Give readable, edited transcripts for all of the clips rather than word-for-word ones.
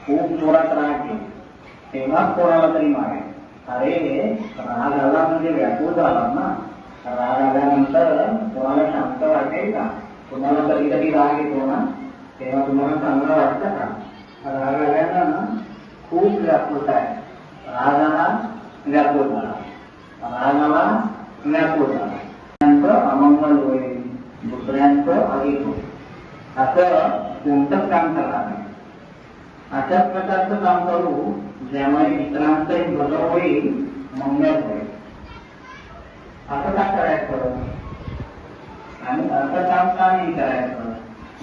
खूप जोरात राग येईल तेव्हा कोणाला तरी मागे. अरे राग आला म्हणजे व्याकुळ झाला ना. राग आल्यानंतर कोणाला शांत वाटेल का? तुम्हाला कधी कधी राग येतो ना, तेव्हा तुम्हाला चांगलं वाटतं का? राग आल्यानं खूप व्याकुळता आहे. राग आला व्याकुळ झाला, राग आला व्याकुळ झाला. दुसऱ्यांचं अमंगल होईल, दुसऱ्यांचं अहित होईल, असं कोणतंच काम करणार नाही. अशाच प्रकारचं काम करू ज्यामुळे इतरांचं भलं होईल, मंगल होईल. असं का करायचं? आणि असं काम का नाही करायचं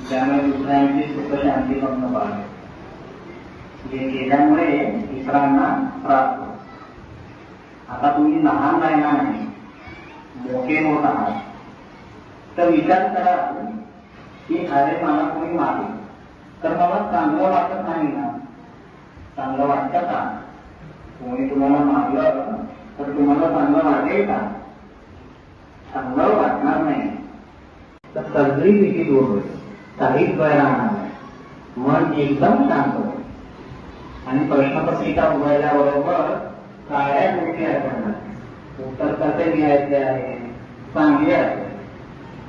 ज्यामुळे दुसऱ्यांची सुख शांती भंग पाहिजे, जे केल्यामुळे इतरांना त्रास होतो. आता तुम्ही लहान राहिला नाही, मोठे होत आहात, तर विचार करा की अरे मला कोणी मारले तर मला चांगलं वाटत नाही ना. चांगलं वाटतं का? कोणी तुम्हाला मारलं तर तुम्हाला चांगलं वाटेल का? चांगलं वाटणार नाही. तर सगळी भीती दूर होईल, काहीच भय राहणार नाही, मन एकदम शांत होईल. आणि प्रश्नपत्रिका उघडल्याबरोबर काळ्या गोष्टी आहेत, उत्तर कसे लिहायचे आहे चांगले आहे.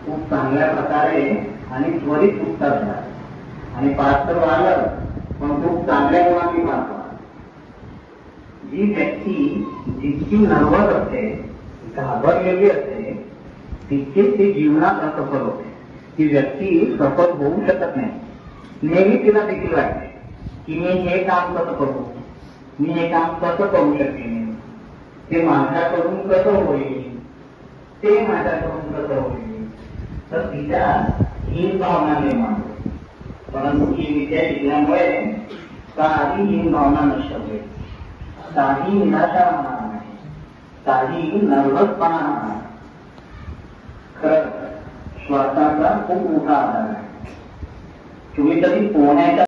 खूप चांगल्या प्रकारे आणि त्वरित उत्तर द्या. आणि पास तर आलं पण खूप चांगल्या गुणांनी पास व्हा. जी व्यक्ती जितकी नर्वस असते, घाबरलेली असते, तितके ते जीवनात असफल होते. ती व्यक्ती सफल होऊ शकत नाही. नेहमी तिला देखील वाटते की मी हे काम कसं करू, मी हे काम कसं करू शकेन, ते माझ्याकडून कसं होईल, ते माझ्याकडून कसं होईल. तर तिच्या हीन भावना निर्माण होते. परंतु ही विद्या शिकल्यामुळे काही हीन भावना नष्ट होईल, काही निराशा राहणार नाही, काही नर्वसपणा राहणार नाही. खरं श्वासाचा खूप मोठा आधार आहे. तुम्ही कधी पोहण्याच्या